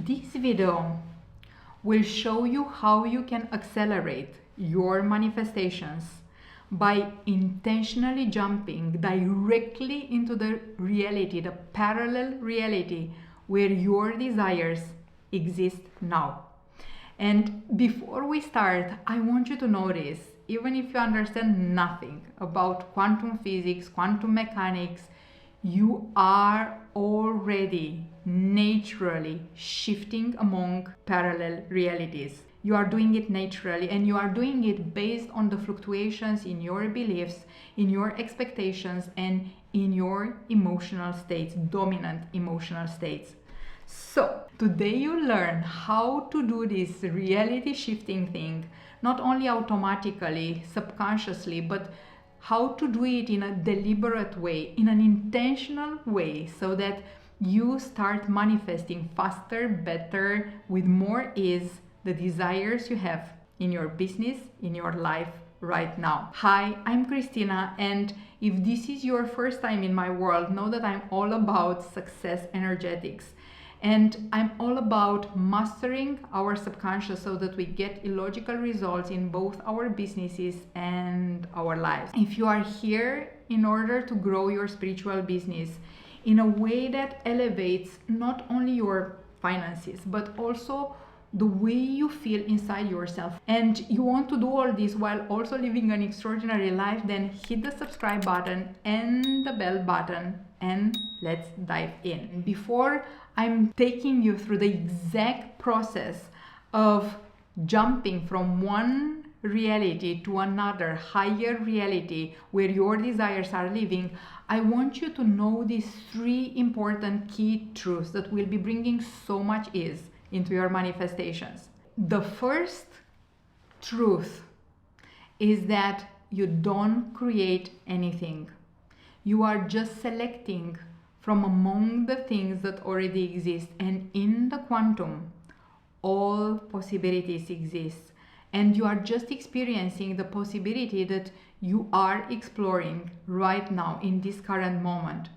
This video will show you how you can accelerate your manifestations by intentionally jumping directly into the reality, the parallel reality where your desires exist now. And before we start, I want you to notice, even if you understand nothing about quantum physics, quantum mechanics, you are already naturally shifting among parallel realities. You are doing it naturally, and you are doing it based on the fluctuations in your beliefs, in your expectations, and in your emotional states, dominant emotional states. So today you learn how to do this reality shifting thing, not only automatically, subconsciously, but how to do it in a deliberate way, in an intentional way, so that you start manifesting faster, better, with more ease the desires you have in your business, in your life right now. Hi, I'm Cristina, and if this is your first time in my world, know that I'm all about success energetics. And I'm all about mastering our subconscious so that we get illogical results in both our businesses and our lives. If you are here in order to grow your spiritual business in a way that elevates not only your finances, but also the way you feel inside yourself, and you want to do all this while also living an extraordinary life, then hit the subscribe button and the bell button, and let's dive in. Before I'm taking you through the exact process of jumping from one reality to another higher reality where your desires are living, I want you to know these three important key truths that will be bringing so much ease into your manifestations. The first truth is that you don't create anything. You are just selecting from among the things that already exist, and in the quantum all possibilities exist, and you are just experiencing the possibility that you are exploring right now in this current moment.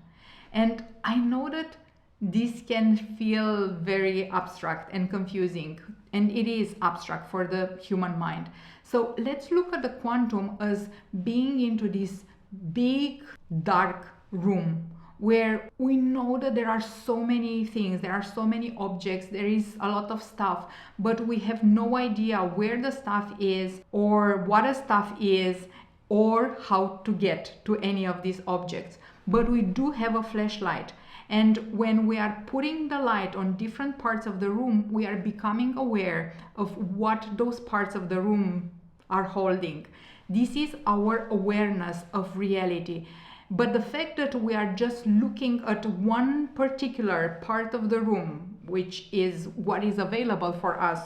And I know that this can feel very abstract and confusing, and it is abstract for the human mind. So let's look at the quantum as being into this big dark room where we know that there are so many things, there are so many objects, there is a lot of stuff, but we have no idea where the stuff is or what a stuff is or how to get to any of these objects. But we do have a flashlight. And when we are putting the light on different parts of the room, we are becoming aware of what those parts of the room are holding. This is our awareness of reality. But the fact that we are just looking at one particular part of the room, which is what is available for us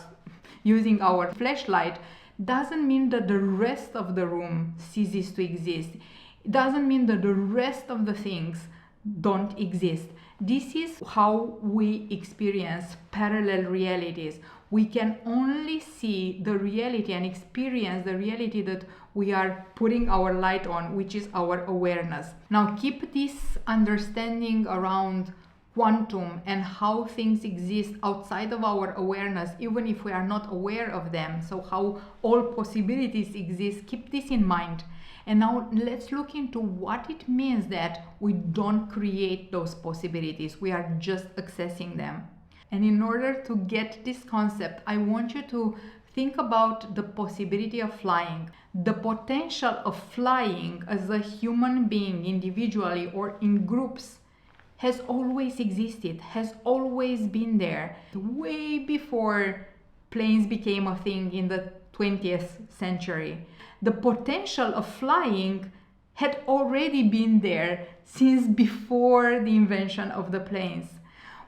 using our flashlight, doesn't mean that the rest of the room ceases to exist. It doesn't mean that the rest of the things don't exist. This is how we experience parallel realities. We can only see the reality and experience the reality that we are putting our light on, which is our awareness. Now keep this understanding around quantum and how things exist outside of our awareness, even if we are not aware of them. So how all possibilities exist, keep this in mind. And now let's look into what it means that we don't create those possibilities. We are just accessing them. And in order to get this concept, I want you to think about the possibility of flying. The potential of flying as a human being, individually or in groups, has always existed, has always been there, way before planes became a thing in the 20th century. The potential of flying had already been there since before the invention of the planes,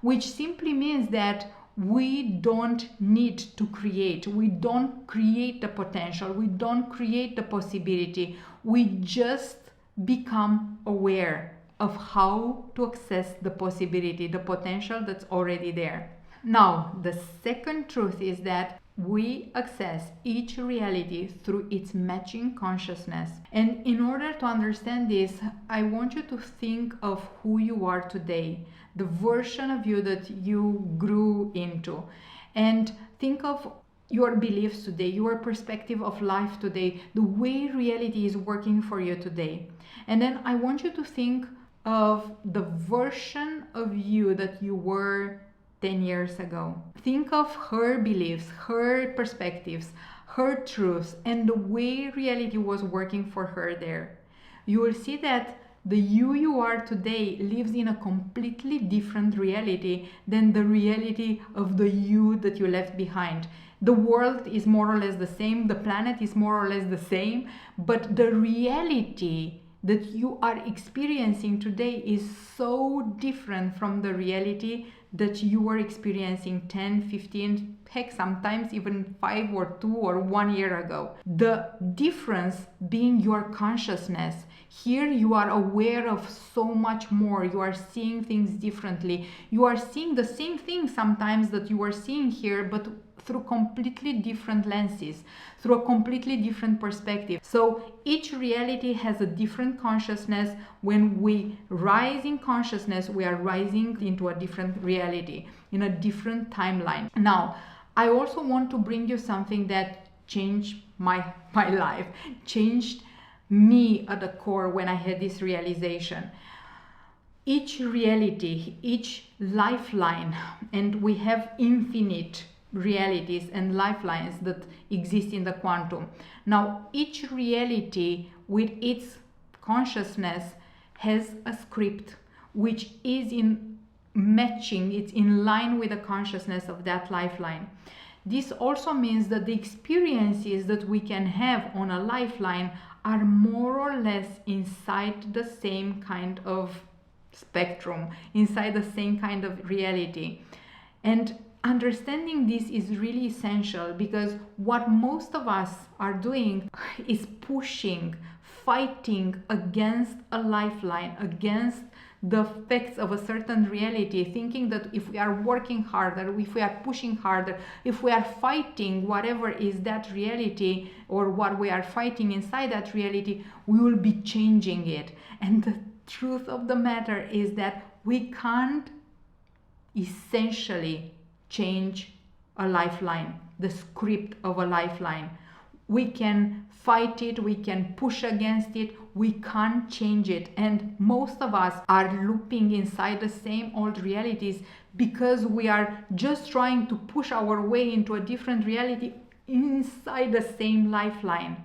which simply means that we don't need to create. We don't create the potential. We don't create the possibility. We just become aware of how to access the possibility, the potential that's already there. Now, the second truth is that we access each reality through its matching consciousness. And in order to understand this, I want you to think of who you are today, the version of you that you grew into. And think of your beliefs today, your perspective of life today, the way reality is working for you today. And then I want you to think of the version of you that you were 10 years ago. Think of her beliefs, her perspectives, her truths, and the way reality was working for her there. You will see that the you are today lives in a completely different reality than the reality of the you that you left behind. The world is more or less the same, the planet is more or less the same, but the reality that you are experiencing today is so different from the reality that you were experiencing 10, 15, heck, sometimes even 5 or 2 or 1 year ago. The difference being your consciousness. Here you are aware of so much more. You are seeing things differently. You are seeing the same thing sometimes that you are seeing here, but through completely different lenses, through a completely different perspective. So each reality has a different consciousness. When we rise in consciousness, we are rising into a different reality, in a different timeline. Now, I also want to bring you something that changed my life, changed me at the core when I had this realization. Each reality, each lifeline, and we have infinite realities and lifelines that exist in the quantum. Now, each reality with its consciousness has a script which is in matching, it's in line with the consciousness of that lifeline. This also means that the experiences that we can have on a lifeline are more or less inside the same kind of spectrum, inside the same kind of reality. And understanding this is really essential, because what most of us are doing is pushing, fighting against a lifeline, against the facts of a certain reality, thinking that if we are working harder, if we are pushing harder, if we are fighting whatever is that reality or what we are fighting inside that reality, we will be changing it. And the truth of the matter is that we can't essentially change a lifeline, the script of a lifeline. We can fight it, we can push against it, we can't change it. And most of us are looping inside the same old realities because we are just trying to push our way into a different reality inside the same lifeline.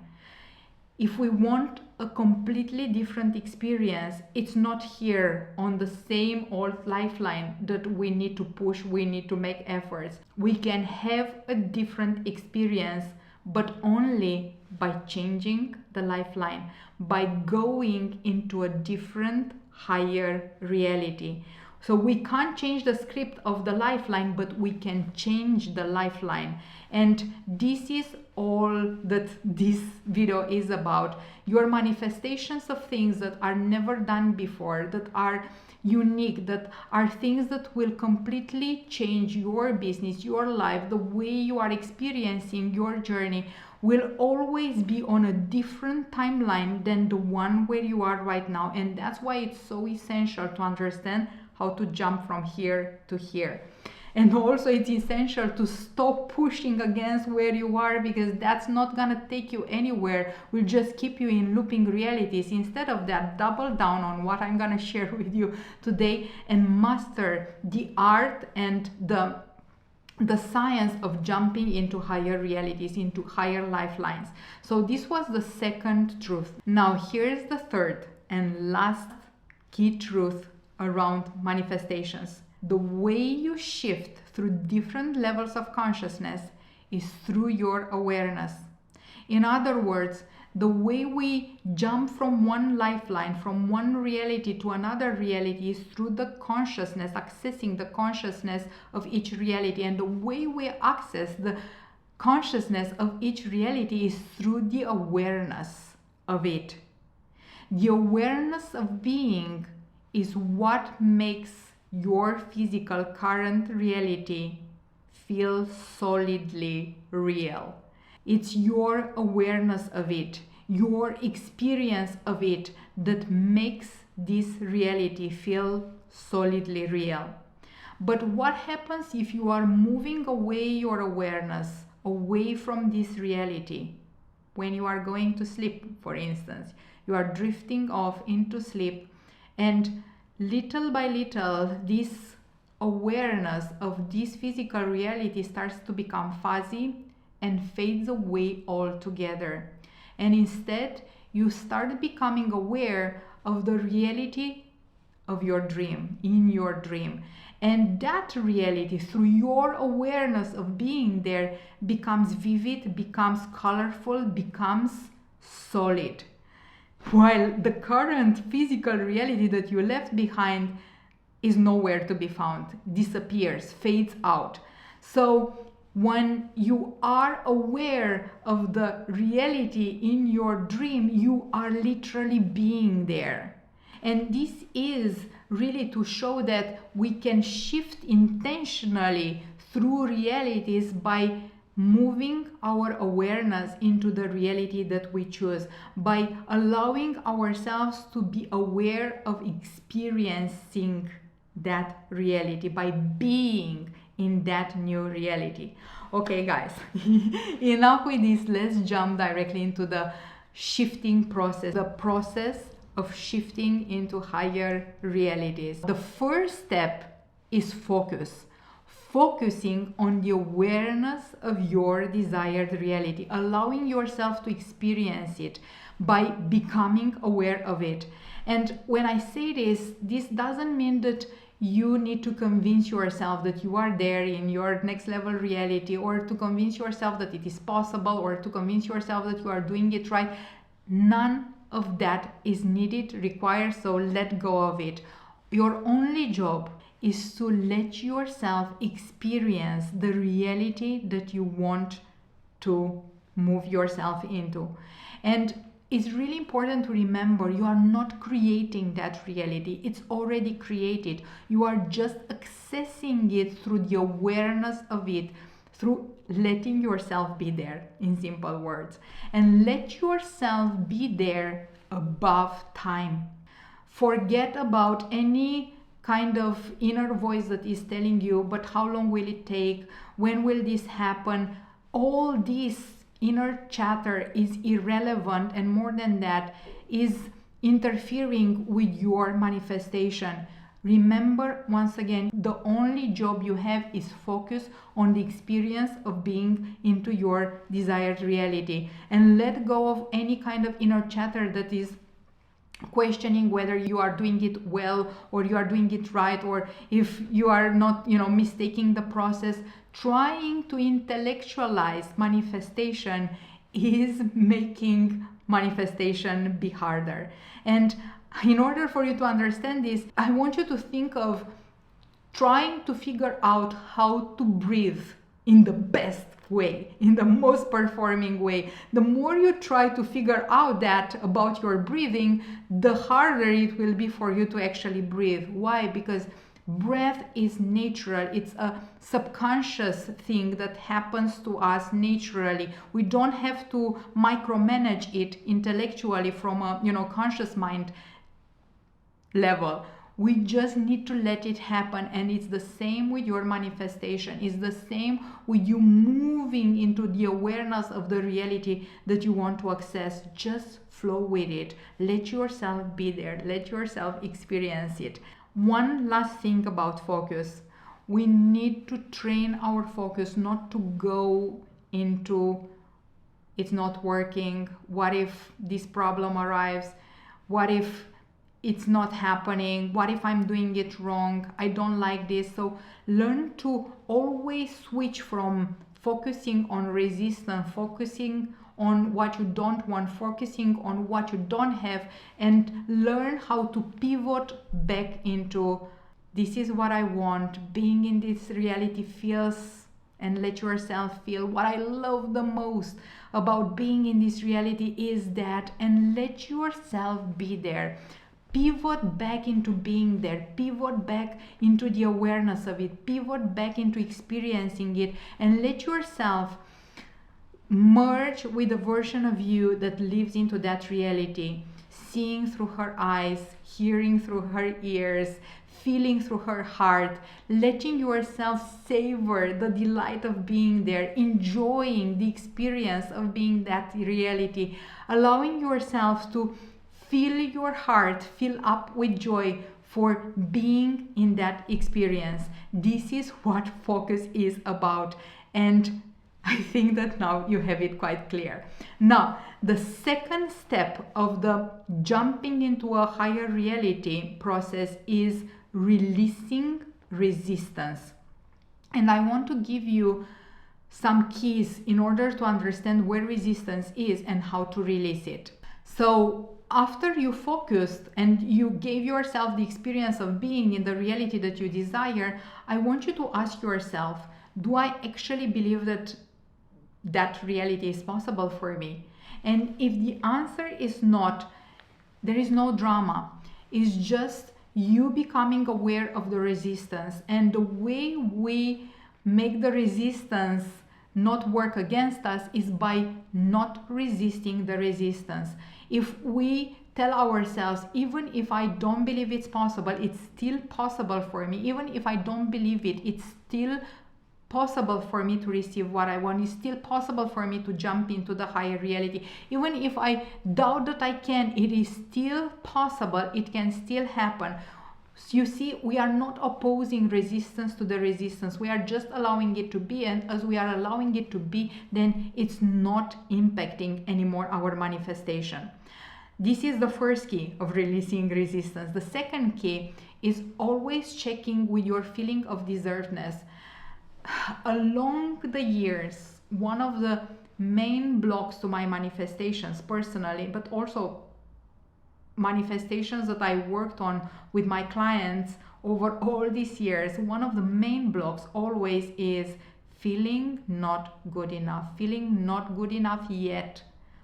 If we want a completely different experience, it's not here on the same old lifeline that we need to push, we need to make efforts. We can have a different experience, but only by changing the lifeline, by going into a different, higher reality. So we can't change the script of the lifeline, but we can change the lifeline. And this is all that this video is about. Your manifestations of things that are never done before, that are unique, that are things that will completely change your business, your life, the way you are experiencing your journey, will always be on a different timeline than the one where you are right now. And that's why it's so essential to understand how to jump from here to here. And also it's essential to stop pushing against where you are, because that's not gonna take you anywhere, will just keep you in looping realities. Instead of that, double down on what I'm gonna share with you today and master the art and the science of jumping into higher realities, into higher lifelines. So this was the second truth. Now here's the third and last key truth around manifestations. The way you shift through different levels of consciousness is through your awareness. In other words, the way we jump from one lifeline, from one reality to another reality, is through the consciousness, accessing the consciousness of each reality. And the way we access the consciousness of each reality is through the awareness of it. The awareness of being is what makes your physical current reality feel solidly real. It's your awareness of it, your experience of it that makes this reality feel solidly real. But what happens if you are moving away your awareness away from this reality? When you are going to sleep, for instance, you are drifting off into sleep, and little by little, this awareness of this physical reality starts to become fuzzy and fades away altogether. And instead, you start becoming aware of the reality of your dream, in your dream. And that reality, through your awareness of being there, becomes vivid, becomes colorful, becomes solid. While the current physical reality that you left behind is nowhere to be found, disappears, fades out. So when you are aware of the reality in your dream, you are literally being there. And this is really to show that we can shift intentionally through realities by moving our awareness into the reality that we choose, by allowing ourselves to be aware of experiencing that reality, by being in that new reality. Okay, guys, enough with this. Let's jump directly into the shifting process, the process of shifting into higher realities. The first step is focus. Focusing on the awareness of your desired reality, allowing yourself to experience it by becoming aware of it. And when I say this doesn't mean that you need to convince yourself that you are there in your next level reality, or to convince yourself that it is possible, or to convince yourself that you are doing it right. None of that is needed, required, so let go of it. Your only job is to let yourself experience the reality that you want to move yourself into. And it's really important to remember, you are not creating that reality. It's already created. You are just accessing it through the awareness of it, through letting yourself be there, in simple words. And let yourself be there above time. Forget about any kind of inner voice that is telling you, but how long will it take? When will this happen? All this inner chatter is irrelevant, and more than that, is interfering with your manifestation. Remember, once again, the only job you have is focus on the experience of being into your desired reality, and let go of any kind of inner chatter that is questioning whether you are doing it well, or you are doing it right, or if you are not, mistaking the process. Trying to intellectualize manifestation is making manifestation be harder. And in order for you to understand this, I want you to think of trying to figure out how to breathe in the best way, in the most performing way. The more you try to figure out that about your breathing, the harder it will be for you to actually breathe. Why? Because breath is natural. It's a subconscious thing that happens to us naturally. We don't have to micromanage it intellectually from a conscious mind level. We just need to let it happen. And it's the same with your manifestation. It's the same with you moving into the awareness of the reality that you want to access. Just flow with it. Let yourself be there. Let yourself experience it. One last thing about focus. We need to train our focus not to go into it's not working. What if this problem arrives? What if it's not happening? What if I'm doing it wrong? I don't like this. So learn to always switch from focusing on resistance, focusing on what you don't want, focusing on what you don't have, and learn how to pivot back into this is what I want. Being in this reality feels, and let yourself feel. What I love the most about being in this reality is that, and let yourself be there. pivot back into being there, pivot back into the awareness of it, pivot back into experiencing it, and let yourself merge with the version of you that lives into that reality, seeing through her eyes, hearing through her ears, feeling through her heart, letting yourself savor the delight of being there, enjoying the experience of being that reality, allowing yourself to fill your heart, fill up with joy for being in that experience. This is what focus is about, and I think that now you have it quite clear. Now, the second step of the jumping into a higher reality process is releasing resistance. And I want to give you some keys in order to understand where resistance is and how to release it. So after you focused and you gave yourself the experience of being in the reality that you desire, I want you to ask yourself, do I actually believe that that reality is possible for me? And if the answer is not, there is no drama. It's just you becoming aware of the resistance. And the way we make the resistance not work against us is by not resisting the resistance. If we tell ourselves, even if I don't believe it's possible, it's still possible for me. Even if I don't believe it, it's still possible for me to receive what I want. It's still possible for me to jump into the higher reality. Even if I doubt that I can, it is still possible. It can still happen. So you see, we are not opposing resistance to the resistance. We are just allowing it to be. And as we are allowing it to be, then it's not impacting anymore our manifestation. This is the first key of releasing resistance. The second key is always checking with your feeling of deservedness. Along the years, one of the main blocks to my manifestations personally, but also manifestations that I worked on with my clients over all these years, one of the main blocks always is feeling not good enough, feeling not good enough yet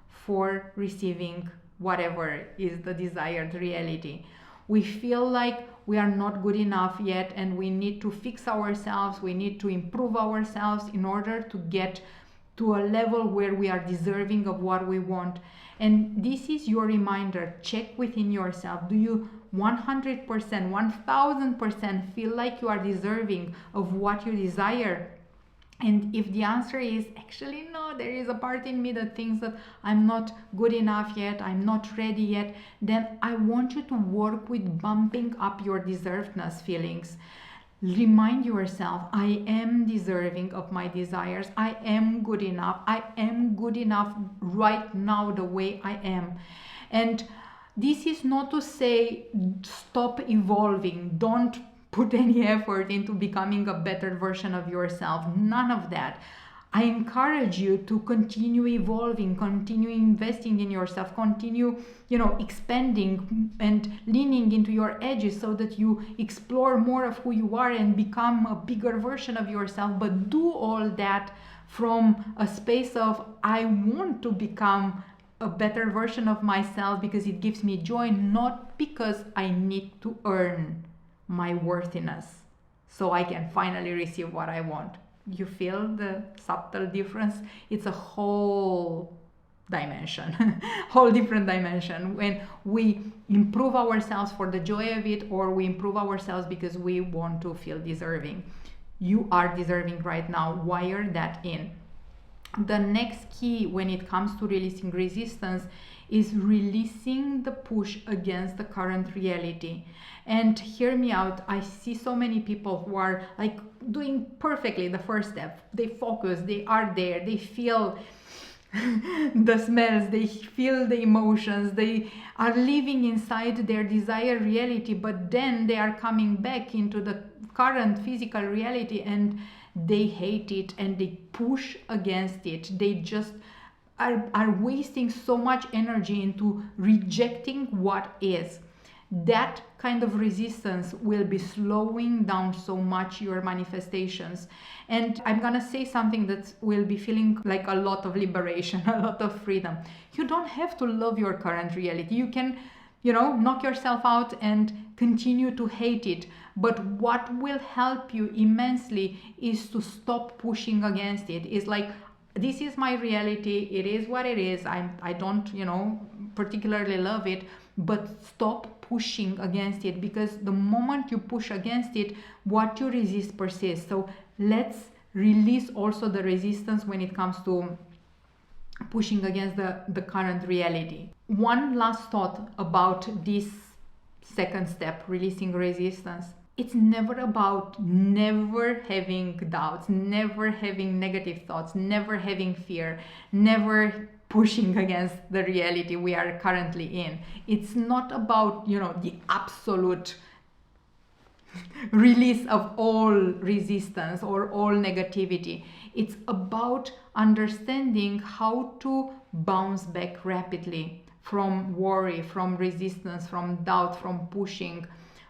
for receiving whatever is the desired reality. We feel like we are not good enough yet and we need to fix ourselves, we need to improve ourselves in order to get to a level where we are deserving of what we want. And this is your reminder. Check within yourself. Do you 100%, 1000% feel like you are deserving of what you desire? And if the answer is actually no, there is a part in me that thinks that I'm not good enough yet, I'm not ready yet, then I want you to work with bumping up your deservedness feelings. Remind yourself, I am deserving of my desires. I am good enough. I am good enough right now the way I am. And this is not to say stop evolving. Don't put any effort into becoming a better version of yourself. None of that. I encourage you to continue evolving, continue investing in yourself, continue, expanding and leaning into your edges so that you explore more of who you are and become a bigger version of yourself. But do all that from a space of, I want to become a better version of myself because it gives me joy, not because I need to earn my worthiness so I can finally receive what I want. You feel the subtle difference? It's a whole dimension, whole different dimension when we improve ourselves for the joy of it, or we improve ourselves because we want to feel deserving. You are deserving right now. Wire that in. The next key when it comes to releasing resistance is releasing the push against the current reality. And hear me out, I see so many people who are like doing perfectly the first step. They focus, they are there, they feel the smells, they feel the emotions, they are living inside their desired reality, but then they are coming back into the current physical reality and they hate it and they push against it. They just are wasting so much energy into rejecting what is. That kind of resistance will be slowing down so much your manifestations. And I'm gonna say something that will be feeling like a lot of liberation, a lot of freedom. You don't have to love your current reality. You can, knock yourself out and continue to hate it. But what will help you immensely is to stop pushing against it. It's like, this is my reality, it is what it is. I don't particularly love it, but stop pushing against it, because the moment you push against it, what you resist persists. So let's release also the resistance when it comes to pushing against the current reality. One last thought about this second step, releasing resistance. It's never about never having doubts, never having negative thoughts, never having fear, never pushing against the reality we are currently in. It's not about, the absolute release of all resistance or all negativity. It's about understanding how to bounce back rapidly from worry, from resistance, from doubt, from pushing,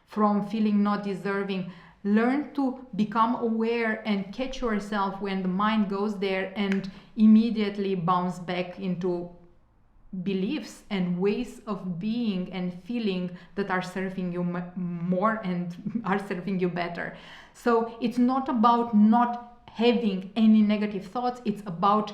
from feeling not deserving. Learn to become aware and catch yourself when the mind goes there, and immediately bounce back into beliefs and ways of being and feeling that are serving you more and are serving you better. So it's not about not having any negative thoughts, it's about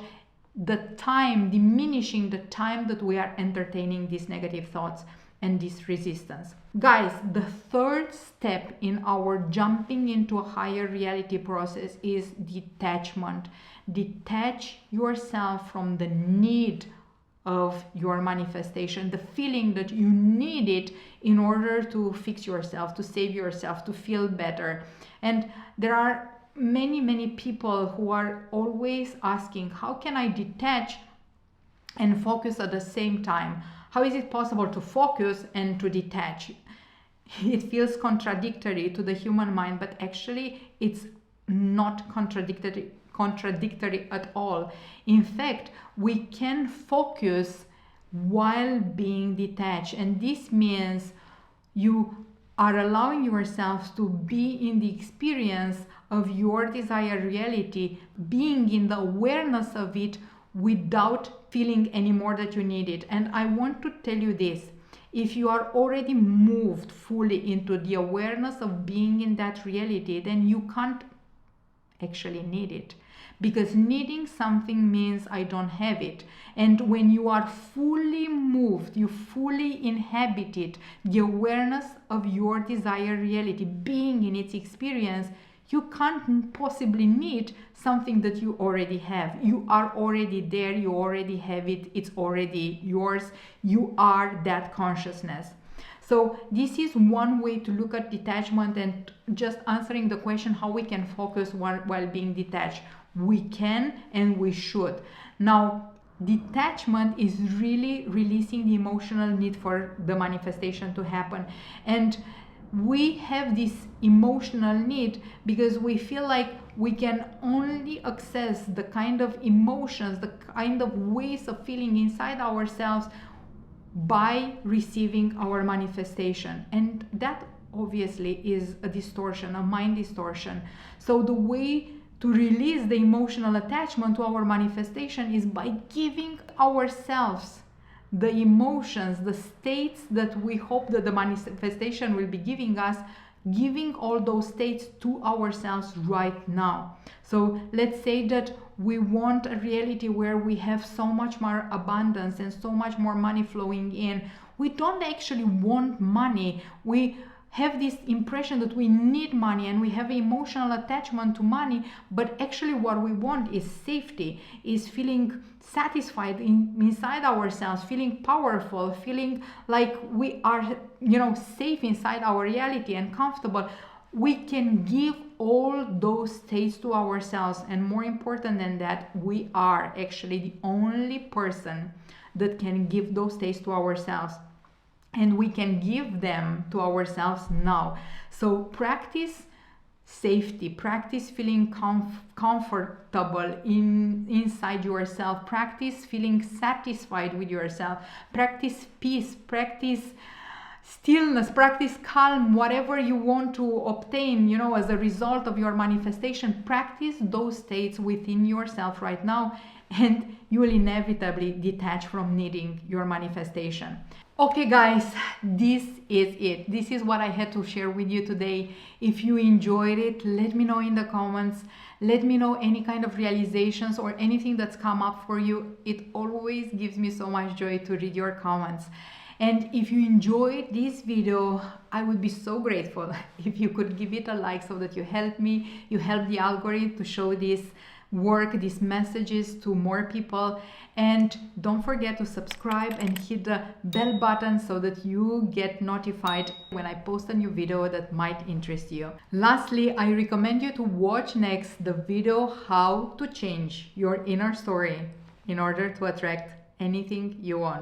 the time, diminishing the time that we are entertaining these negative thoughts and this resistance. Guys, the third step in our jumping into a higher reality process is detachment. Detach yourself from the need of your manifestation, the feeling that you need it in order to fix yourself, to save yourself, to feel better. And there are many people who are always asking, how can I detach and focus at the same time? How is it possible to focus and to detach? It feels contradictory to the human mind, but actually it's not contradictory at all. In fact, we can focus while being detached, and this means you are allowing yourself to be in the experience of your desired reality, being in the awareness of it without feeling anymore that you need it. And I want to tell you this: if you are already moved fully into the awareness of being in that reality, then you can't actually need it, because needing something means I don't have it. And when you are fully moved, you fully inhabit it, the awareness of your desired reality, being in its experience, you can't possibly need something that you already have. You are already there, you already have it, it's already yours. You are that consciousness. So this is one way to look at detachment, and just answering the question how we can focus while being detached. We can and we should. Now, detachment is really releasing the emotional need for the manifestation to happen. And we have this emotional need because we feel like we can only access the kind of emotions, the kind of ways of feeling inside ourselves by receiving our manifestation. And that obviously is a distortion, a mind distortion. So the way to release the emotional attachment to our manifestation is by giving ourselves the emotions, the states that we hope that the manifestation will be giving us, giving all those states to ourselves right now. So let's say that we want a reality where we have so much more abundance and so much more money flowing in. We don't actually want money. We have this impression that we need money and we have emotional attachment to money, but actually what we want is safety, is feeling satisfied inside ourselves, feeling powerful, feeling like we are, safe inside our reality and comfortable. We can give all those states to ourselves, and more important than that, we are actually the only person that can give those states to ourselves. And we can give them to ourselves now. So practice safety, practice feeling comfortable inside yourself, practice feeling satisfied with yourself, practice peace, practice stillness, practice calm, whatever you want to obtain, as a result of your manifestation. Practice those states within yourself right now, and you will inevitably detach from needing your manifestation. Okay guys, this is it. This is what I had to share with you today. If you enjoyed it, let me know in the comments. Let me know any kind of realizations or anything that's come up for you. It always gives me so much joy to read your comments. And if you enjoyed this video, I would be so grateful if you could give it a like so that you help me, you help the algorithm to show this work, these messages to more people. And don't forget to subscribe and hit the bell button so that you get notified when I post a new video that might interest you. Lastly, I recommend you to watch next the video how to change your inner story in order to attract anything you want.